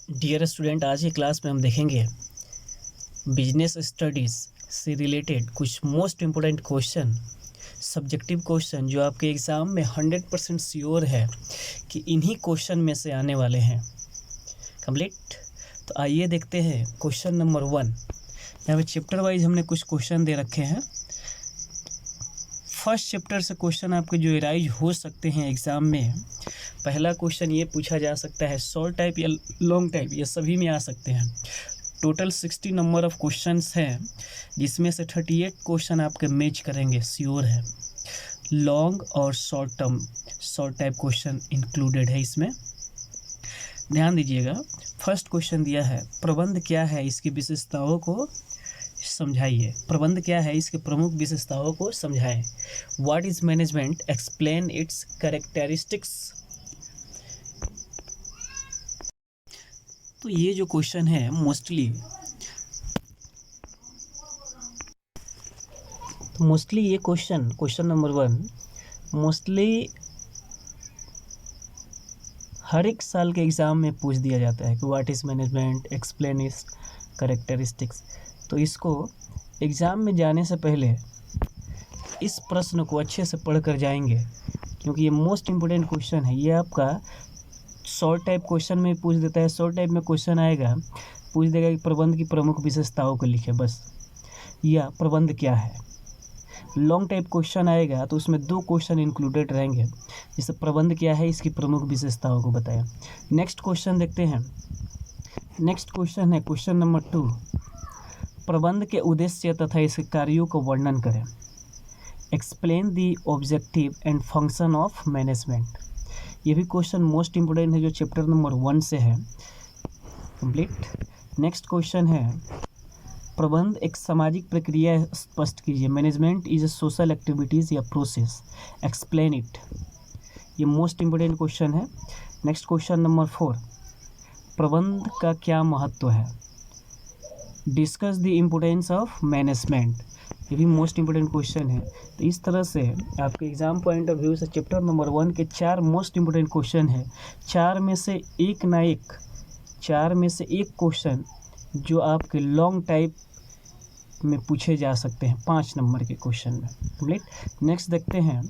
Dear student, आज की class में हम देखेंगे बिजनेस स्टडीज़ से रिलेटेड कुछ most important question, subjective question जो आपके एग्ज़ाम में 100% श्योर है कि इन्हीं क्वेश्चन में से आने वाले हैं। कंप्लीट। तो आइए देखते हैं क्वेश्चन नंबर 1। यहाँ पे चैप्टर वाइज हमने कुछ क्वेश्चन दे रखे हैं। फर्स्ट चैप्टर से क्वेश्चन आपके जो एराइज हो सकते हैं एग्ज़ाम में, पहला क्वेश्चन ये पूछा जा सकता है शॉर्ट टाइप या लॉन्ग टाइप, ये सभी में आ सकते हैं। टोटल 60 नंबर ऑफ क्वेश्चंस हैं, जिसमें से 38 क्वेश्चन आपके मैच करेंगे, श्योर है। लॉन्ग और शॉर्ट टाइप क्वेश्चन इंक्लूडेड है इसमें। ध्यान दीजिएगा। फर्स्ट क्वेश्चन दिया है, प्रबंध क्या है, इसकी विशेषताओं को समझाइए। प्रबंध क्या है, इसके प्रमुख विशेषताओं को समझाएं। What is management, explain its characteristics. तो ये जो क्वेश्चन है मोस्टली ये क्वेश्चन नंबर 1 मोस्टली हर एक साल के एग्ज़ाम में पूछ दिया जाता है कि what is management, explain its characteristics. तो इसको एग्ज़ाम में जाने से पहले इस प्रश्न को अच्छे से पढ़ कर जाएंगे, क्योंकि ये मोस्ट इम्पोर्टेंट क्वेश्चन है। ये आपका शॉर्ट टाइप क्वेश्चन में पूछ देता है। शॉर्ट टाइप में क्वेश्चन आएगा, पूछ देगा कि प्रबंध की प्रमुख विशेषताओं को लिखे बस, या प्रबंध क्या है। लॉन्ग टाइप क्वेश्चन आएगा तो उसमें 2 क्वेश्चन इंक्लूडेड रहेंगे, जैसे प्रबंध क्या है, इसकी प्रमुख विशेषताओं को बताया। नेक्स्ट क्वेश्चन देखते हैं। नेक्स्ट क्वेश्चन है क्वेश्चन नंबर 2, प्रबंध के उद्देश्य तथा इसके कार्यों को वर्णन करें। Explain the objective and function of management. ये भी क्वेश्चन मोस्ट इंपोर्टेंट है, जो चैप्टर नंबर 1 से है। कंप्लीट। नेक्स्ट क्वेश्चन है, प्रबंध एक सामाजिक प्रक्रिया स्पष्ट कीजिए। Management is a social activities या प्रोसेस, एक्सप्लेन इट। ये मोस्ट इंपोर्टेंट क्वेश्चन है। नेक्स्ट क्वेश्चन नंबर 4, प्रबंध का क्या महत्व है। Discuss the importance of management. ये भी मोस्ट इंपोर्टेंट क्वेश्चन है। तो इस तरह से आपके एग्जाम पॉइंट ऑफ व्यू से चैप्टर नंबर 1 के 4 मोस्ट इंपोर्टेंट क्वेश्चन है। 4 में से एक क्वेश्चन जो आपके लॉन्ग टाइप में पूछे जा सकते हैं 5 नंबर के क्वेश्चन में। कंप्लीट। नेक्स्ट देखते हैं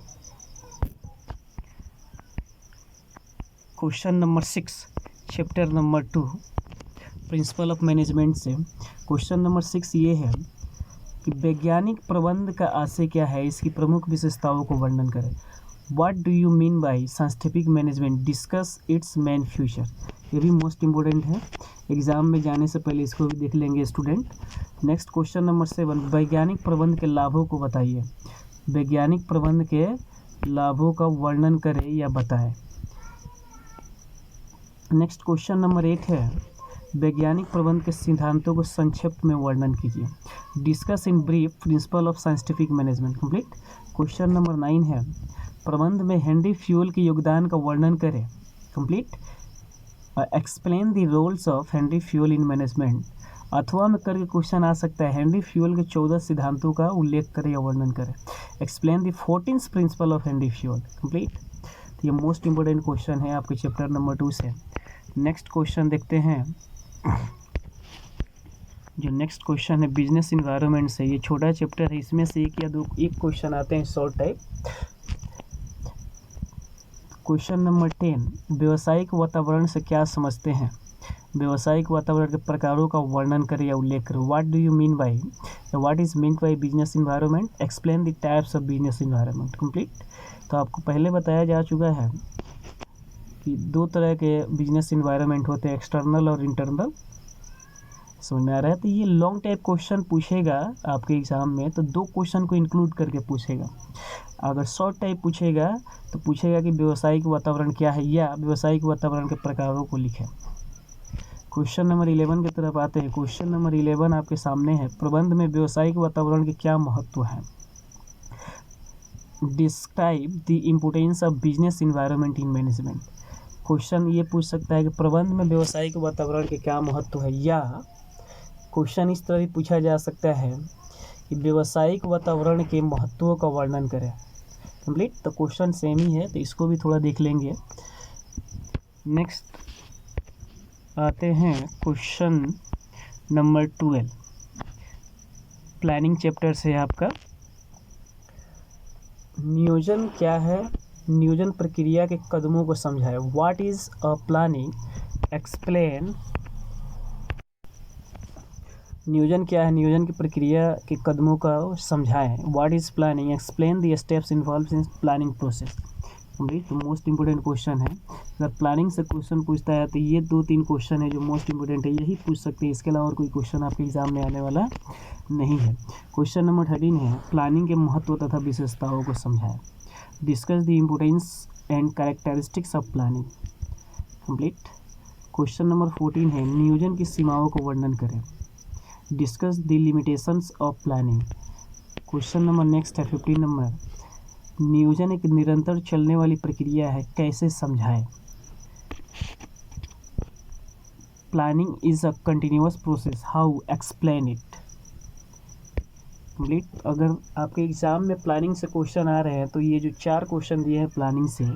question number 6 chapter number 2 principle of management से। क्वेश्चन नंबर 6 ये है कि वैज्ञानिक प्रबंध का आशय क्या है, इसकी प्रमुख विशेषताओं को वर्णन करें। What do you mean bye scientific management, discuss it's main future. ये भी मोस्ट इंपोर्टेंट है, एग्जाम में जाने से पहले इसको भी देख लेंगे स्टूडेंट। नेक्स्ट क्वेश्चन नंबर 7, वैज्ञानिक प्रबंध के लाभों को बताइए। वैज्ञानिक प्रबंध के लाभों का वर्णन करें या बताएं। नेक्स्ट क्वेश्चन नंबर 8 है, वैज्ञानिक प्रबंध के सिद्धांतों को संक्षिप्त में वर्णन कीजिए। Discuss in brief principle of scientific management. Complete. Question number 9 है, प्रबंध में हेनरी फ्यूल के योगदान का वर्णन करें। Complete. Explain the roles of Henry Fayol in management. अथवा में करके क्वेश्चन आ सकता है, हेनरी फ्यूल के 14 सिद्धांतों का उल्लेख करें या वर्णन करें। Explain the 14th principle of Henry fuel. Complete. तो ये मोस्ट इंपोर्टेंट क्वेश्चन है आपके चैप्टर नंबर 2 से। नेक्स्ट क्वेश्चन देखते हैं। जो नेक्स्ट क्वेश्चन है बिजनेस इन्वायरमेंट से, ये छोटा चैप्टर है, इसमें से एक या दो क्वेश्चन आते हैं शॉर्ट टाइप। क्वेश्चन नंबर 10, व्यवसायिक वातावरण से क्या समझते हैं। व्यवसायिक वातावरण के प्रकारों का वर्णन करें या उल्लेख करें। What do you mean bye, what is mean by business environment, explain the types of business environment. Complete. तो आपको पहले बताया जा चुका है कि 2 तरह के बिजनेस इन्वायरमेंट होते हैं, एक्सटर्नल और इंटरनल। समझ में आ रहा है। तो ये लॉन्ग टाइप क्वेश्चन पूछेगा आपके एग्जाम में, तो 2 क्वेश्चन को इंक्लूड करके पूछेगा। अगर शॉर्ट टाइप पूछेगा तो पूछेगा कि व्यावसायिक वातावरण क्या है, या व्यावसायिक वातावरण के प्रकारों को लिखें। क्वेश्चन नंबर 11 की तरफ आते हैं। क्वेश्चन नंबर 11 आपके सामने है, प्रबंध में व्यावसायिक वातावरण के क्या महत्व है। Describe the importance of business environment in management. Question ये पूछ सकता है कि प्रबंध में व्यावसायिक वातावरण के क्या महत्व है, या क्वेश्चन इस तरह भी पूछा जा सकता है कि व्यावसायिक वातावरण के महत्वों का वर्णन करें। कंप्लीट। तो क्वेश्चन सेम ही है, तो इसको भी थोड़ा देख लेंगे। नेक्स्ट आते हैं क्वेश्चन नंबर 12, प्लानिंग चैप्टर से आपका। नियोजन क्या है, नियोजन प्रक्रिया के कदमों को समझाए। What is a planning, explain. नियोजन क्या है, नियोजन की प्रक्रिया के कदमों का समझाएं। What is planning, explain the steps involved in planning process. Complete. तो मोस्ट इंपोर्टेंट क्वेश्चन है, अगर प्लानिंग से क्वेश्चन पूछता है तो ये 2-3 क्वेश्चन है जो मोस्ट इंपोर्टेंट है, यही पूछ सकते हैं। इसके अलावा और कोई क्वेश्चन आपके एग्जाम में आने वाला नहीं है। क्वेश्चन नंबर 13 है, प्लानिंग के महत्व तथा विशेषताओं को समझाएं। Discuss the importance and characteristics of planning. Complete. Question number 14 है, नियोजन की सीमाओं को वर्णन करें। Discuss the limitations of planning. Question number next है 15 नंबर, नियोजन एक निरंतर चलने वाली प्रक्रिया है, कैसे समझाएं। Planning is a continuous process, how, explain it. Complete. अगर आपके एग्जाम में प्लानिंग से क्वेश्चन आ रहे हैं तो ये जो 4 क्वेश्चन दिए हैं प्लानिंग से,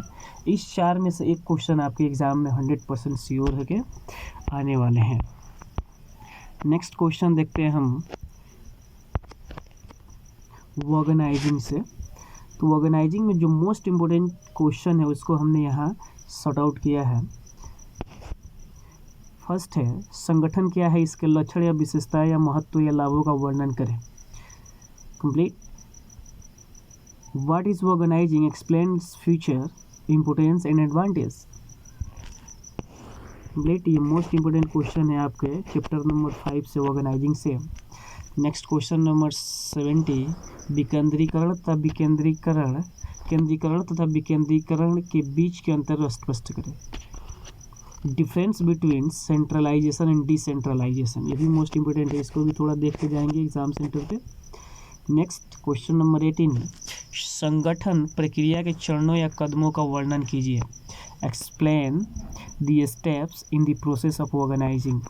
इस 4 में से एक क्वेश्चन आपके एग्जाम में 100% श्योर है कि आने वाले हैं। नेक्स्ट क्वेश्चन देखते हैं हम ऑर्गेनाइजिंग से। तो ऑर्गेनाइजिंग में जो मोस्ट इम्पोर्टेंट क्वेश्चन है उसको हमने यहाँ सॉर्ट आउट किया है। फर्स्ट है, संगठन क्या है, इसके लक्षण या विशेषता या महत्व या लाभों का वर्णन करें। Complete. What is organizing, explain future importance and advantage. Complete. ये मोस्ट इंपोर्टेंट क्वेश्चन है आपके चैप्टर नंबर 5 से, ऑर्गेनाइजिंग से। नेक्स्ट क्वेश्चन नंबर 70, विकेंद्रीकरण तथा विकेंद्रीकरण, केंद्रीकरण तथा विकेंद्रीकरण के बीच के अंतर स्पष्ट करें। Difference between centralization and decentralization, ये भी मोस्ट इंपोर्टेंट है, इसको भी थोड़ा देखते जाएंगे एग्जाम सेंटर पे। नेक्स्ट क्वेश्चन नंबर 18, संगठन प्रक्रिया के चरणों या कदमों का वर्णन कीजिए। Explain the steps in the process of organizing.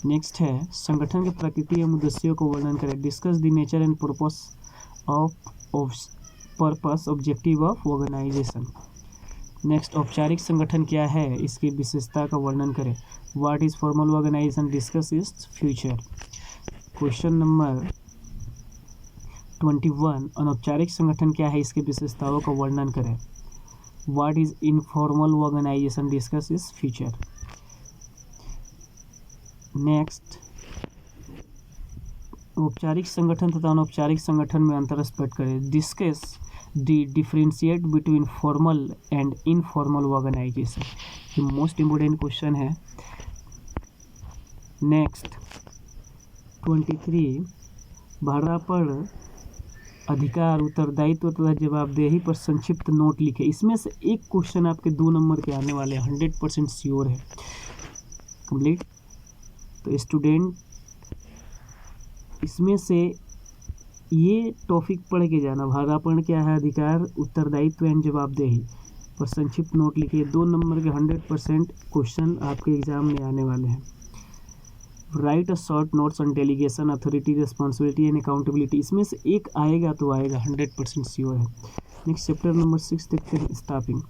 Next है, संगठन के प्रकृति एवं उद्देश्यों को वर्णन करें। Discuss the nature and purpose objective of organization. Next, औपचारिक संगठन क्या है, इसकी विशेषता का वर्णन करें। What is formal organization, discuss its future. Question number 21, अनौपचारिक संगठन क्या है, इसकी विशेषताओं का वर्णन करें। What is informal organization, discuss its future. Next, औपचारिक संगठन तथा अनौपचारिक संगठन में अंतर स्पष्ट करें। Discuss the differentiate between formal and informal organization, ये मोस्ट इंपोर्टेंट क्वेश्चन है। नेक्स्ट 23, भाड़ापड़, अधिकार, उत्तरदायित्व तथा जवाबदेही पर संक्षिप्त नोट लिखे। इसमें से एक क्वेश्चन आपके 2 नंबर के आने वाले 100% श्योर है। कंप्लीट। तो स्टूडेंट इसमें से ये टॉपिक पढ़ के जाना, भाड़ापण क्या है, अधिकार, उत्तरदायित्व एंड जवाबदेही पर संक्षिप्त नोट लिखिए। 2 नंबर के 100% क्वेश्चन आपके एग्जाम में आने वाले हैं। Right a short notes on delegation, authority, responsibility and accountability, इसमें से एक आएगा तो आएगा, 100% श्योर है। नेक्स्ट चैप्टर नंबर 6 देखते हैं, स्टाफिंग।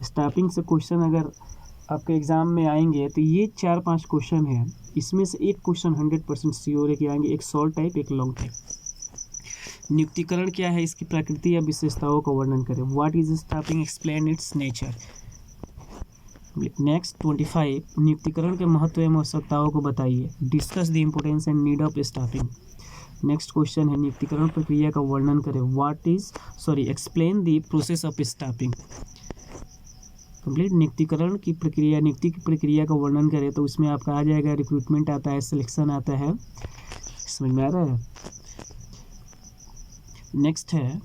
स्टाफिंग से क्वेश्चन अगर आपके एग्जाम में आएंगे तो ये 4-5 क्वेश्चन हैं, इसमें से एक क्वेश्चन 100% श्योर है कि आएंगे, एक शॉर्ट टाइप, एक लॉन्ग टाइप। नियुक्तिकरण क्या है, इसकी प्रकृति या विशेषताओं का वर्णन करें। What is staffing, explain its nature. Next 25, नियुक्तिकरण के महत्व एवं आवश्यकताओं को बताइए। Discuss the importance and need of staffing. Next question है, नियुक्तिकरण प्रक्रिया का वर्णन करें। Explain the process of staffing. Complete. नियुक्तिकरण की प्रक्रिया, नियुक्ति की प्रक्रिया का वर्णन करें तो उसमें आपका आ जाएगा, रिक्रूटमेंट आता है, सिलेक्शन आता है। समझ में आ रहा है। नेक्स्ट है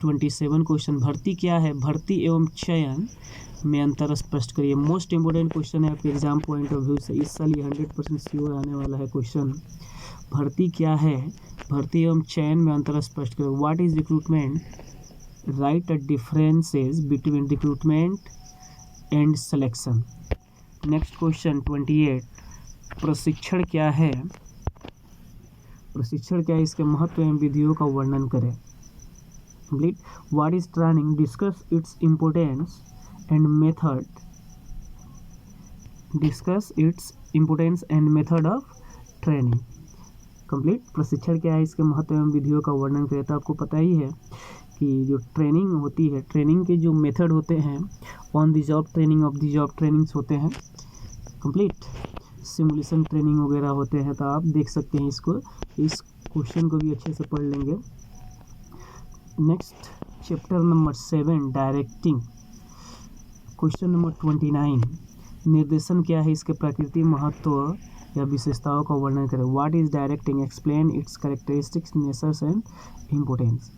27 क्वेश्चन, भर्ती क्या है, भर्ती एवं चयन में अंतर स्पष्ट करिए। मोस्ट इंपोर्टेंट क्वेश्चन है आपके एग्जाम पॉइंट ऑफ व्यू से, इस साल ये 100% श्योर आने वाला है क्वेश्चन। भर्ती क्या है, भर्ती एवं चयन में अंतर स्पष्ट करिए। What is recruitment, right differences between recruitment and selection. Next question 28, प्रशिक्षण क्या है, प्रशिक्षण क्या है, इसके महत्व एवं विधियों का वर्णन करें। Complete. What is training, discuss its importance and method. Discuss its importance and method of training. Complete. प्रशिक्षण क्या है, इसके महत्व एवं विधियों का वर्णन करें। तो आपको पता ही है कि जो ट्रेनिंग होती है, ट्रेनिंग के जो मेथड होते हैं, on the job training, of the job trainings होते हैं। कंप्लीट। सिमुलेशन ट्रेनिंग वगैरह होते हैं। तो आप देख सकते हैं इसको, इस क्वेश्चन को भी अच्छे से पढ़ लेंगे। Next chapter number 7 directing. Question number 29 निर्देशन क्या है, इसके प्रकृति, महत्व या विशेषताओं का वर्णन करें। What is directing, explain its characteristics, natures and importance.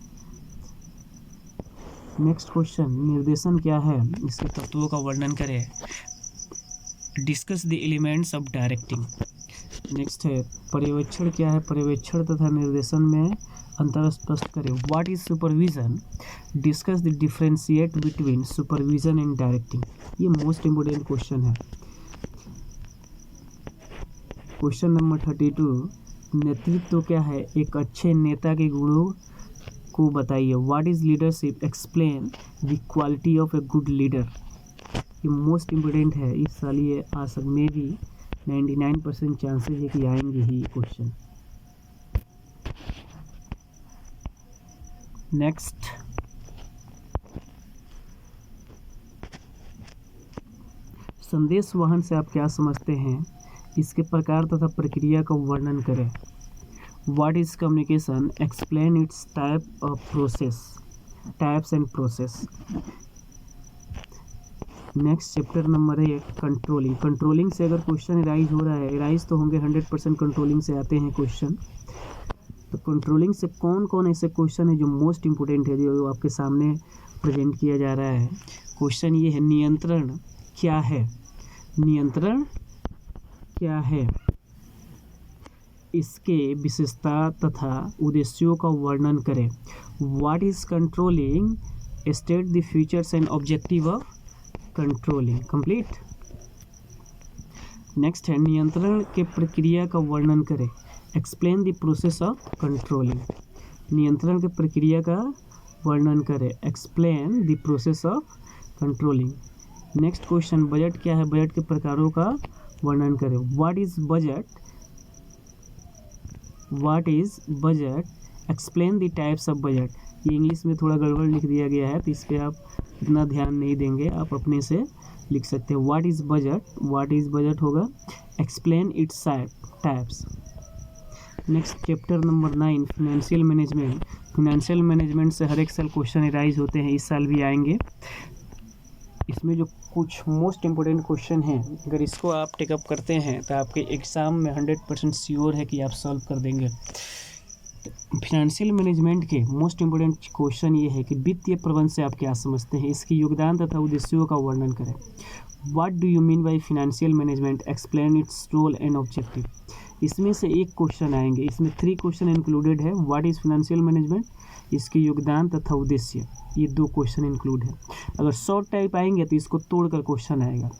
Next question निर्देशन क्या है, इसके तत्वों का वर्णन करें। Discuss the elements of directing. Next है पर्यवेक्षण क्या है, पर्यवेक्षण तथा निर्देशन में अंतर स्पष्ट करें। What is supervision, discuss the differentiate between supervision and directing. ये मोस्ट इम्पोर्टेंट क्वेश्चन है। क्वेश्चन नंबर 32 नेतृत्व क्या है, एक अच्छे नेता के गुणों को बताइए। What is leadership, explain the quality of a good leader. ये मोस्ट इम्पोर्टेंट है, इस साल ये आ सक में भी 99% चांसेस है कि आएंगे ही क्वेश्चन। नेक्स्ट संदेश वाहन से आप क्या समझते हैं, इसके प्रकार तथा प्रक्रिया का वर्णन करें। What is communication, explain it's type of process, types and process. Next chapter number 8 controlling. Controlling से अगर क्वेश्चन एराइज हो रहा है, एराइज तो होंगे 100% कंट्रोलिंग से आते हैं क्वेश्चन। तो कंट्रोलिंग से कौन कौन ऐसे क्वेश्चन है जो मोस्ट इम्पोर्टेंट है, जो आपके सामने प्रेजेंट किया जा रहा है। क्वेश्चन ये है, नियंत्रण क्या है, नियंत्रण क्या है, इसके विशेषता तथा उद्देश्यों का वर्णन करें। What is controlling, state the features and objective of controlling. Complete. Next है नियंत्रण के प्रक्रिया का वर्णन करें। Explain the process of controlling. नियंत्रण के प्रक्रिया का वर्णन करें। Explain the process of controlling. Next question budget क्या है, बजट के प्रकारों का वर्णन करें। What is budget, what is budget, explain the types of budget. ये इंग्लिश में थोड़ा गड़बड़ लिख दिया गया है, तो इस पर आप इतना ध्यान नहीं देंगे, आप अपने से लिख सकते हैं। What is budget, what is budget होगा explain its types. Next chapter number 9 financial management. Financial management से हर एक साल क्वेश्चन एराइज होते हैं, इस साल भी आएंगे। इसमें जो कुछ मोस्ट इम्पोर्टेंट क्वेश्चन हैं, अगर इसको आप टेकअप करते हैं तो आपके एग्ज़ाम में 100% श्योर है कि आप सॉल्व कर देंगे। फाइनेंशियल मैनेजमेंट के मोस्ट इम्पोर्टेंट क्वेश्चन ये है कि वित्तीय प्रबंधन से आप क्या समझते हैं, इसके योगदान तथा उद्देश्यों का वर्णन करें। What do you mean by financial management, explain its role and objective. इसमें से एक क्वेश्चन आएंगे, इसमें 3 क्वेश्चन इंक्लूडेड है। व्हाट इज फाइनेंशियल मैनेजमेंट, इसके योगदान तथा उद्देश्य, ये 2 क्वेश्चन इंक्लूड है। अगर शॉर्ट टाइप आएंगे तो इसको तोड़कर क्वेश्चन आएगा,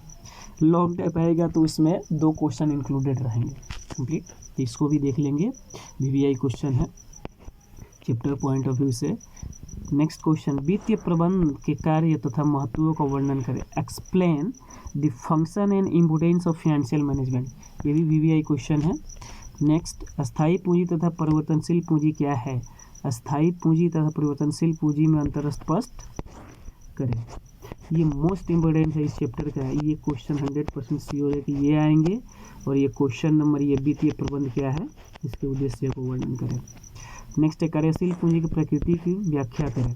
लॉन्ग टाइप आएगा तो इसमें 2 क्वेश्चन इंक्लूडेड रहेंगे। कंप्लीट। तो इसको भी देख लेंगे, VVI क्वेश्चन है चैप्टर पॉइंट ऑफ व्यू से। नेक्स्ट क्वेश्चन वित्तीय प्रबंधन के कार्य तथा महत्वों का वर्णन करें। Explain the function and importance of financial management, ये भी VVI क्वेश्चन है। नेक्स्ट अस्थायी पूंजी तथा परिवर्तनशील पूंजी क्या है, अस्थायी पूंजी तथा परिवर्तनशील पूंजी में अंतर स्पष्ट करें। ये मोस्ट इम्पोर्टेंट है इस चैप्टर का, ये क्वेश्चन 100% श्योर है कि ये आएंगे। और ये क्वेश्चन नंबर ये वित्तीय प्रबंध क्या है, इसके उद्देश्य को वर्णन करें। नेक्स्ट है कार्यशील पूंजी की प्रकृति की व्याख्या करें।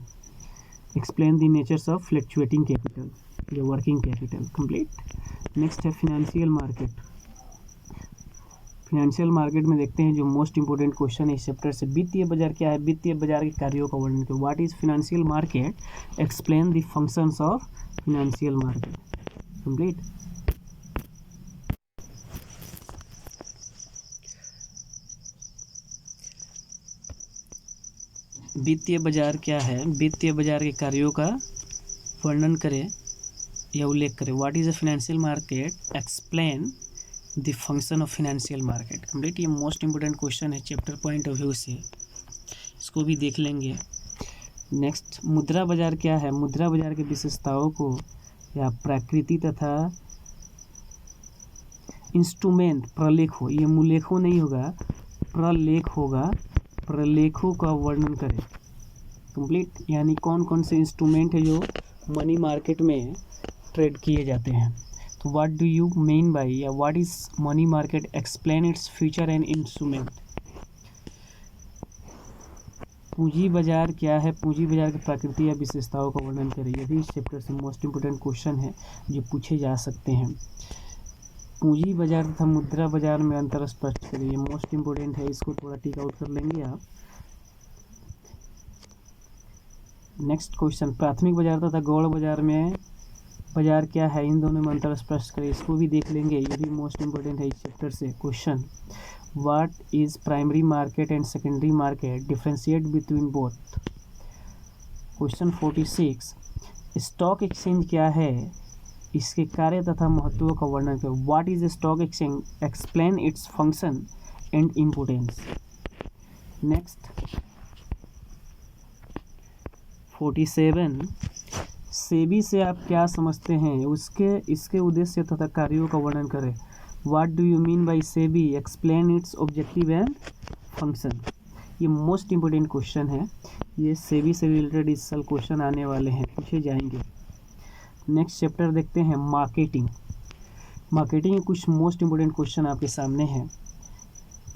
Explain the natures of fluctuating capital, या वर्किंग कैपिटल। कंप्लीट। नेक्स्ट है फिनेंशियल मार्केट। फिनेंशियल मार्केट में देखते हैं जो मोस्ट इंपोर्टेंट क्वेश्चन है इस चैप्टर से, वित्तीय बाजार क्या है, वित्तीय बाजार के कार्यों का वर्णन करें। What is financial market, explain the functions of financial market. Complete. वित्तीय बाजार क्या है, वित्तीय बाजार के कार्यों का वर्णन करें या उल्लेख करें। What is a financial market, explain the function of financial market. Complete. ये मोस्ट इंपोर्टेंट क्वेश्चन है चैप्टर पॉइंट ऑफ व्यू से, इसको भी देख लेंगे। नेक्स्ट मुद्रा बाजार क्या है, मुद्रा बाजार की विशेषताओं को या प्रकृति तथा इंस्ट्रूमेंट प्रलेखों, ये मुलेखों नहीं होगा, प्रलेख होगा, प्रलेखों का वर्णन करें। कंप्लीट, यानी कौन कौन से इंस्ट्रूमेंट है जो मनी मार्केट में ट्रेड किए जाते हैं। तो what do you mean by या what is money market, explain its feature and instrument. पूंजी बाजार क्या है, पूंजी बाजार की प्रकृति या विशेषताओं का वर्णन करें। ये भी इस चैप्टर से मोस्ट इंपोर्टेंट क्वेश्चन है जो पूछे जा सकते हैं। पूंजी बाजार तथा मुद्रा बाजार में अंतर स्पष्ट करें, ये मोस्ट इंपोर्टेंट है, इसको थोड़ा टिक आउट कर लेंगे आप। नेक्स्ट क्वेश्चन, प्राथमिक बाजार तथा गौड़ बाजार में बाजार क्या है, इन दोनों में अंतर स्पष्ट करें, इसको भी देख लेंगे, ये भी मोस्ट इंपोर्टेंट है इस चैप्टर से। Question, what is primary market and secondary market, differentiate between both. Question 46, stock exchange क्या है, इसके कार्य तथा महत्व का वर्णन करें। What is stock exchange, explain its function and importance. Next 47, SEBI से आप क्या समझते हैं, इसके उद्देश्य तथा कार्यों का वर्णन करें। What do you mean by SEBI, explain it's objective and function. ये मोस्ट इंपोर्टेंट क्वेश्चन है, ये सेबी से रिलेटेड इस साल क्वेश्चन आने वाले हैं, पूछे जाएंगे। नेक्स्ट चैप्टर देखते हैं, मार्केटिंग। मार्केटिंग के कुछ मोस्ट इंपोर्टेंट क्वेश्चन आपके सामने हैं।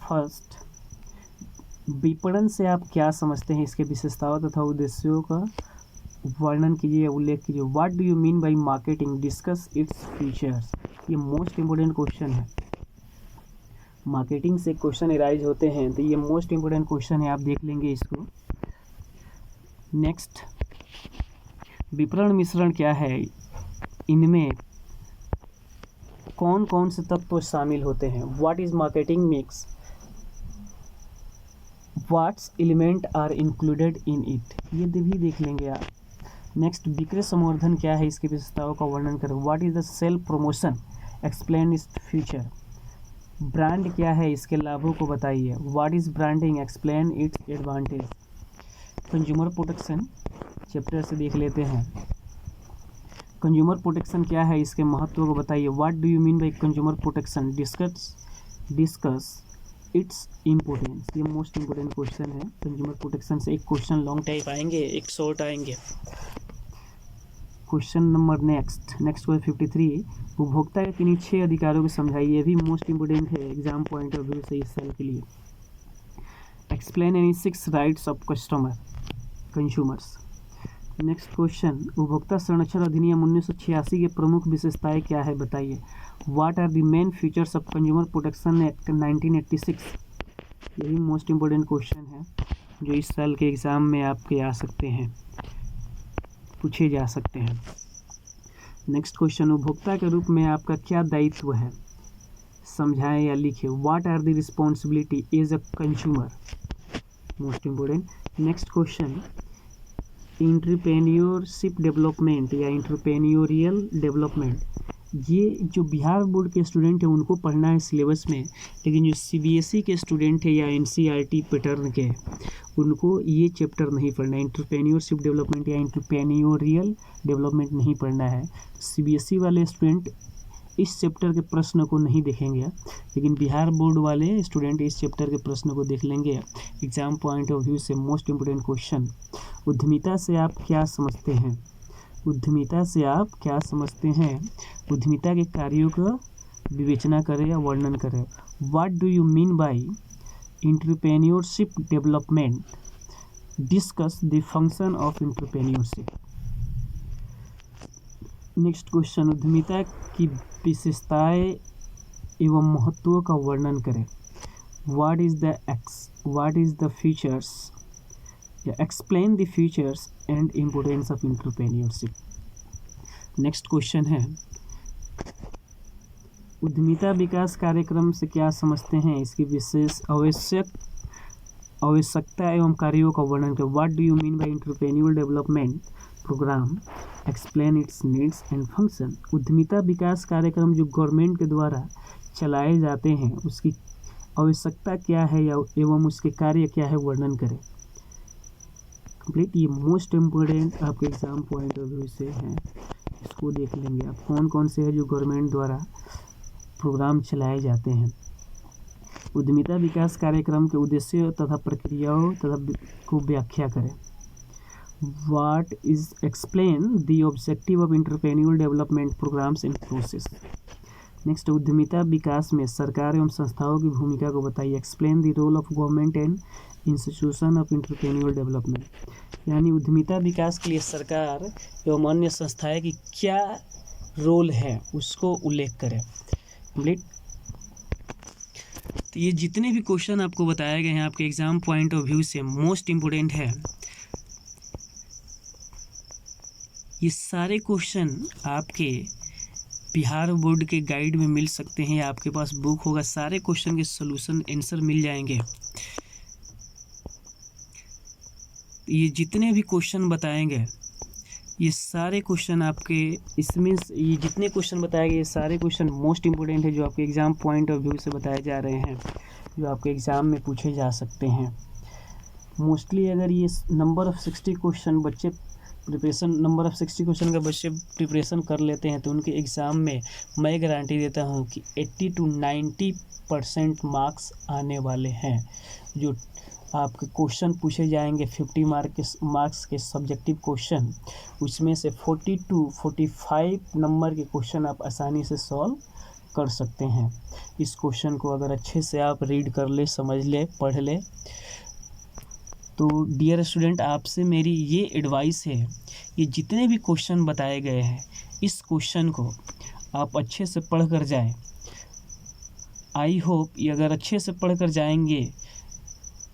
फर्स्ट, विपणन से आप क्या समझते हैं, इसके विशेषताओं तथा उद्देश्यों का वर्णन कीजिए, उल्लेख कीजिए। What do you mean bye marketing, discuss its features. ये मोस्ट इंपोर्टेंट क्वेश्चन है, मार्केटिंग से क्वेश्चन अराइज होते हैं, तो ये मोस्ट इंपोर्टेंट क्वेश्चन है, आप देख लेंगे इसको। नेक्स्ट, विपणन मिश्रण क्या है, इनमें कौन कौन से तत्व शामिल होते हैं। What is marketing mix, what's element are included in it, ये भी देख लेंगे आप। नेक्स्ट, विक्रय संवर्धन क्या है, इसकी विशेषताओं का वर्णन करें। What is the self promotion, explain its feature. Brand क्या है, इसके लाभों को बताइए। What is branding, explain it's advantage. Consumer protection chapter से देख लेते हैं। कंज्यूमर प्रोटेक्शन क्या है, इसके महत्व को बताइए। What do you mean by consumer protection, discuss its importance. ये मोस्ट इंपोर्टेंट क्वेश्चन है, कंज्यूमर प्रोटेक्शन से एक क्वेश्चन लॉन्ग टाइप आएंगे, एक शॉर्ट आएंगे। क्वेश्चन नंबर नेक्स्ट क्वेश्चन 53, उपभोक्ता के किन्हीं 6 अधिकारों को समझाइए, ये भी मोस्ट इंपोर्टेंट है एग्जाम पॉइंट ऑफ व्यू से इस साल के लिए। Explain any 6 rights of consumers. Next question, उपभोक्ता संरक्षण अधिनियम 1986 के प्रमुख विशेषताएं क्या है, बताइए। What are the main features of consumer protection act 1986। ये भी मोस्ट इंपोर्टेंट क्वेश्चन है जो इस साल के एग्ज़ाम में आपके आ सकते हैं, पूछे जा सकते हैं। नेक्स्ट क्वेश्चन, उपभोक्ता के रूप में आपका क्या दायित्व है, समझाएं या लिखें। What are the responsibility as a consumer, most important. Next question, entrepreneurship development या एंटरप्रेन्योरियल डेवलपमेंट, ये जो बिहार बोर्ड के स्टूडेंट हैं उनको पढ़ना है सिलेबस में, लेकिन जो सीबीएसई के स्टूडेंट है या एनसीईआरटी पैटर्न के, उनको ये चैप्टर नहीं पढ़ना है। एंटरप्रेन्योरशिप डेवलपमेंट या एंटरप्रेन्योरियल डेवलपमेंट नहीं पढ़ना है। सीबीएसई वाले स्टूडेंट इस चैप्टर के प्रश्न को नहीं देखेंगे, लेकिन बिहार बोर्ड वाले स्टूडेंट इस चैप्टर के प्रश्न को देख लेंगे एग्जाम पॉइंट ऑफ व्यू से। मोस्ट इंपोर्टेंट क्वेश्चन, उद्यमिता से आप क्या समझते हैं, उद्यमिता से आप क्या समझते हैं, उद्यमिता के कार्यों का विवेचना करें या वर्णन करें। What do you mean bye entrepreneurship development, discuss the function of entrepreneurship. Next question, उद्यमिता की विशेषताएं एवं महत्व का वर्णन करें। What is the features, explain the features and importance of entrepreneurship. Next question है, उद्यमिता विकास कार्यक्रम से क्या समझते हैं, इसकी विशेष आवश्यकता एवं कार्यों का वर्णन करें। What do you mean by entrepreneur development program, explain its needs and function. उद्यमिता विकास कार्यक्रम जो गवर्नमेंट के द्वारा चलाए जाते हैं उसकी आवश्यकता क्या है या एवं उसके कार्य क्या है, वर्णन करें। कंप्लीट, ये मोस्ट इम्पोर्टेंट आपके एग्जाम पॉइंट ऑफ व्यू से हैं, इसको देख लेंगे आप। कौन कौन से है जो गवर्नमेंट द्वारा प्रोग्राम चलाए जाते हैं। उद्यमिता विकास कार्यक्रम के उद्देश्य तथा प्रक्रियाओं तथा को व्याख्या करें। What is explain the objective of entrepreneurial development programs in process। Next, उद्यमिता विकास में सरकार एवं संस्थाओं की भूमिका को बताइए। Explain the role of government and institution of entrepreneurial development. यानी उद्यमिता विकास के लिए सरकार एवं अन्य संस्थाएं की क्या रोल है उसको उल्लेख करें। कंप्लीट। तो ये जितने भी क्वेश्चन आपको बताए गए हैं आपके एग्जाम पॉइंट ऑफ व्यू से मोस्ट इम्पोर्टेंट है। ये सारे क्वेश्चन आपके बिहार बोर्ड के गाइड में मिल सकते हैं या आपके पास बुक होगा, सारे क्वेश्चन के सॉल्यूशन आंसर मिल जाएंगे। ये जितने भी क्वेश्चन बताएंगे ये सारे क्वेश्चन आपके इसमें ये जितने क्वेश्चन बताए गए ये सारे क्वेश्चन मोस्ट इम्पोर्टेंट है जो आपके एग्ज़ाम पॉइंट ऑफ व्यू से बताए जा रहे हैं, जो आपके एग्ज़ाम में पूछे जा सकते हैं। मोस्टली अगर ये नंबर ऑफ़ 60 क्वेश्चन बच्चे नंबर ऑफ़ 60 क्वेश्चन का बच्चे प्रिपरेशन कर लेते हैं तो उनके एग्ज़ाम में मैं गारंटी देता हूँ कि 80 to 90% मार्क्स आने वाले हैं। जो आपके क्वेश्चन पूछे जाएंगे 50 मार्क्स के सब्जेक्टिव क्वेश्चन, उसमें से 40 to 45 नंबर के क्वेश्चन आप आसानी से सॉल्व कर सकते हैं। इस क्वेश्चन को अगर अच्छे से आप रीड कर ले, समझ ले, पढ़ ले तो डियर स्टूडेंट आपसे मेरी ये एडवाइस है, ये जितने भी क्वेश्चन बताए गए हैं इस क्वेश्चन को आप अच्छे से पढ़ कर जाएँ। आई होप ये अगर अच्छे से पढ़ कर जाएंगे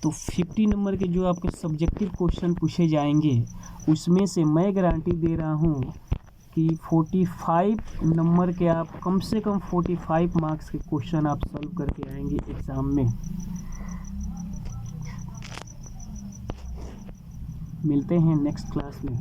तो 50 नंबर के जो आपके सब्जेक्टिव क्वेश्चन पूछे जाएंगे उसमें से मैं गारंटी दे रहा हूँ कि 45 नंबर के आप कम से कम 45 मार्क्स के क्वेश्चन आप सॉल्व करके आएंगे एग्ज़ाम में। मिलते हैं नेक्स्ट क्लास में।